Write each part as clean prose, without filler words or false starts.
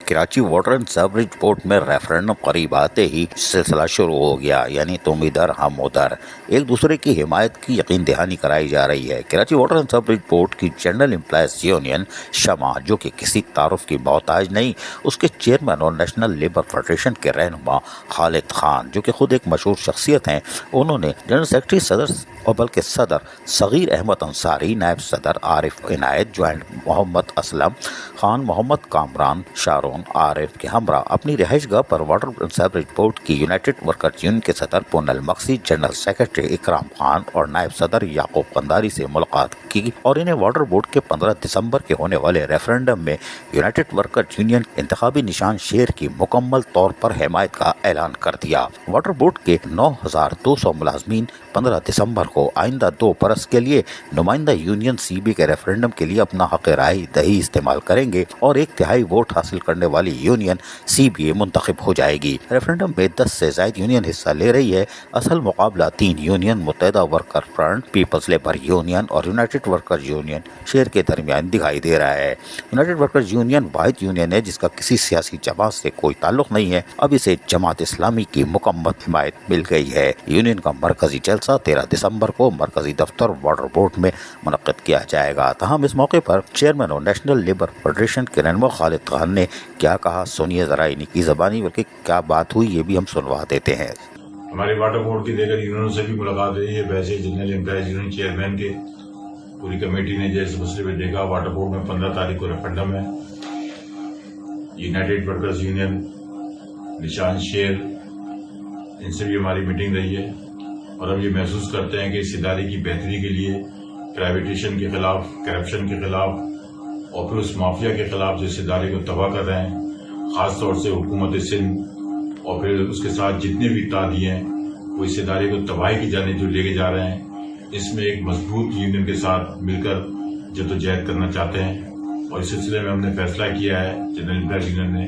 Karachi water and sewerage board में referendum करीब आते ही सिलसिला शुरू हो गया, यानी तुम इधर हम उधर, एक दूसरे की हिमायत की यकीन दहानी कराई जा रही है। Karachi water and sewerage board की जनरल एम्प्लॉयज यूनियन शमा, जो कि किसी तारुफ की मोहताज नहीं, उसके चेयरमैन और नेशनल लेबर फेडरेशन के रहनुमा खालिद खान, जो कि खुद एक मशहूर शख्सियत हैं, उन्होंने जनरल सेक्रेटरी सदर और बल्कि सदर सगीर अहमद अंसारी, नायब सदर आरिफ इनायत, ज्वाइंट मोहम्मद असलम खान, मोहम्मद कामरान, शारून आरिफ के हमरा अपनी रिहाइशगाह पर वाटर एंड सीवरेज बोर्ड की यूनाइटेड वर्कर्स यूनियन के सदर पूनल मक्सी, जनरल सेक्रेटरी इकराम खान और नायब सदर याकूब कंदारी से मुलाकात की और इन्हें वाटर बोर्ड के 15 दिसंबर के होने वाले रेफरेंडम में यूनाइटेड वर्कर्स यूनियन इंतखाबी निशान शेर की मुकम्मल तौर पर हिमायत का ऐलान कर दिया। वाटर बोर्ड के 9,200 मुलाजमीन 15 दिसंबर को आइंदा 2 बरस के लिए नुमाइंदा यूनियन सीबी के रेफरेंडम के लिए अपना हक राय दही इस्तेमाल करेंगे और 1/3 वोट हासिल करने वाली यूनियन सीबीए मुंतखब हो जाएगी। रेफरेंडम में 10 से ज्यादा यूनियन हिस्सा ले रही है। असल मुकाबला 3 यूनियन मुत्तहिदा worker front, peoples labour union और यूनाइटेड वर्कर्स यूनियन शेर के दरमियान दिखाई दे रहा है। यूनाइटेड वर्कर्स यूनियन वाहिद यूनियन है जिसका किसी सियासी जमात से कोई ताल्लुक नहीं है। अब इसे जमात इस्लामी की मुकम्मल हिमायत मिल गई है। यूनियन का मरकजी जलसा 13 दिसंबर को मरकजी दफ्तर वाटर बोर्ड में मुनक्किद किया जाएगा। तहम इस मौके पर चेयरमैन और नेशनल लेबर फेडरेशन के रहनुमा खालिद खान ने क्या कहा, सुनिए जरा इन्हीं की ज़बानी, बल्कि क्या बात हुई ये भी हम सुनवा देते हैं। हमारे वाटर बोर्ड की देकर यूनियनों से भी मुलाकात रही है। वैसे जनरल एम्प्लॉयज यूनियन चेयरमैन के पूरी कमेटी ने जैसे मसले में देखा, वाटर बोर्ड में 15 तारीख को रेफरेंडम है। यूनाइटेड वर्कर्स यूनियन, निशान शेर, इनसे भी हमारी मीटिंग रही है और हम ये महसूस करते हैं कि इस इदारे की बेहतरी के लिए प्राइवेटेशन के खिलाफ, करप्शन के खिलाफ और फिर उस माफिया के खिलाफ जो इस इदारे को तबाह कर रहे हैं, खास तौर से हुकूमत सिंध और फिर उसके साथ जितने भी इत्तेहादी हैं वो इस इदारे को तबाही की जानिब जो लेके जा रहे हैं, इसमें एक मजबूत यूनियन के साथ मिलकर जद्दोजहद करना चाहते हैं। और इस सिलसिले में हमने फैसला किया है जनरल एम्प्लॉयज यूनियन ने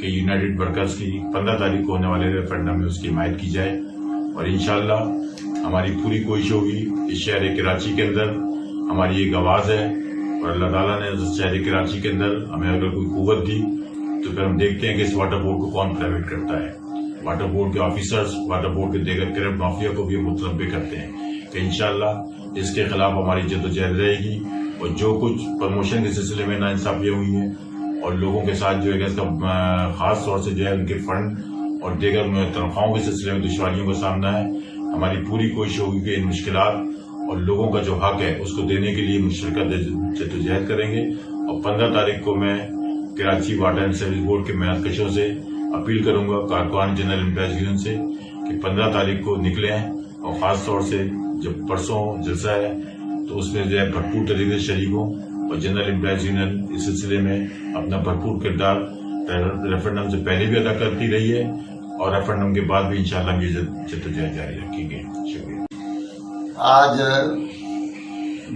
कि यूनाइटेड वर्कर्स की 15 तारीख को होने वाले रेफरेंडम में उसकी हिमायत की जाए और इंशाअल्लाह हमारी पूरी कोशिश होगी इस शहर कराची के अंदर हमारी एक आवाज़ है और अल्लाह ताला ने शहर कराची के अंदर हमें अगर कोई कुव्वत दी तो फिर हम देखते हैं कि इस वाटर बोर्ड को कौन प्राइवेट करता है। वाटर बोर्ड के ऑफिसर्स, वाटर बोर्ड के देगर करप्ट माफिया को भी मुतलब्बे करते हैं कि इंशाअल्लाह इसके खिलाफ हमारी जद्दोजहद रहेगी और जो कुछ प्रमोशन के सिलसिले में नाइंसाफियां हुई हैं और लोगों के साथ जो है इसका खास तौर से जो है उनके फंड और देगर तनख्वाहों के सिलसिले में दुश्वारियों का सामना है, हमारी पूरी कोशिश होगी कि इन मुश्किलात और लोगों का जो हक है उसको देने के लिए मुश्तरका जद्दोजहद करेंगे। और 15 तारीख को मैं Karachi water and sewerage board के मेहनतकशों से अपील करूंगा, कारकुनान जनरल एम्प्लॉयज यूनियन से, कि 15 तारीख को निकले हैं और खास तौर से जब परसों जलसा है तो उसमें जो है भरपूर तरीके से शरीक हों और जनरल एम्प्लॉयज यूनियन इस सिलसिले में अपना भरपूर किरदार रेफरेंडम से पहले भी अदा करती रही है और रेफरेंडम के बाद भी इंशाअल्लाह ये जद्दोजहद जारी रखेंगे। शुक्रिया। आज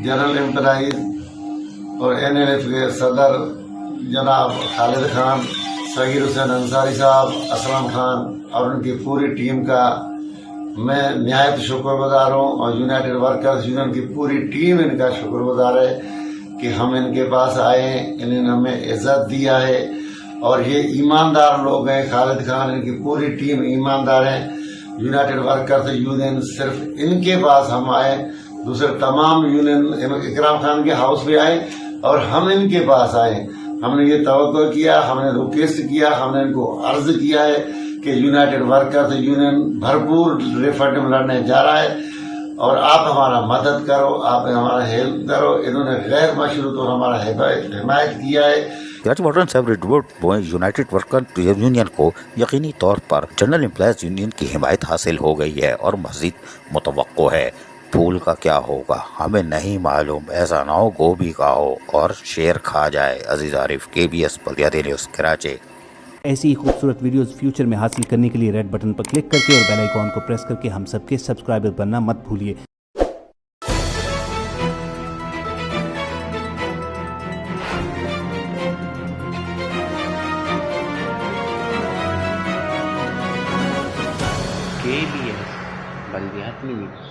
जनरल एम्प्लॉयज और NLF के सदर जनाब खालिद खान, सगीर हुसैन अंसारी साहब, असलम खान और उनकी पूरी टीम का मैं निहायत शुक्रगुजार हूँ और यूनाइटेड वर्कर्स यूनियन की पूरी टीम इनका शुक्रगुजार है कि हम इनके पास आए, इन्होंने हमें इज्जत दिया है और ये ईमानदार लोग हैं। खालिद खान, इनकी पूरी टीम ईमानदार हैं। यूनाइटेड वर्कर्स यूनियन सिर्फ इनके पास हम आए, दूसरे तमाम यूनियन इकराम खान के हाउस में आए और हम इनके पास आए। हमने ये तवक्को किया, हमने रिक्वेस्ट किया, हमने इनको अर्ज किया है कि यूनाइटेड वर्कर्स यूनियन भरपूर रेफरेंडम लड़ने जा रहा है और आप हमारा मदद करो, आप हमारा हेल्प करो। इन्होंने गैर मशरूत और हमारा हिमायत किया है। Karachi water and sewerage board United workers union को यकीनी तौर पर जनरल एम्प्लॉयज यूनियन की हिमायत हासिल हो गई है और मज़ीद मुतवक्को है। फूल का क्या होगा हमें नहीं मालूम, ऐसा ना हो गोभी का हो और शेर खा जाए। अजीज आरिफ, KBS बल्दियाती न्यूज़, कराची। ऐसी ही खूबसूरत वीडियोस फ्यूचर में हासिल करने के लिए रेड बटन पर क्लिक करके और बेल आइकॉन को प्रेस करके हम सबके सब्सक्राइबर बनना मत भूलिए। KBS बल्दियाती न्यूज़।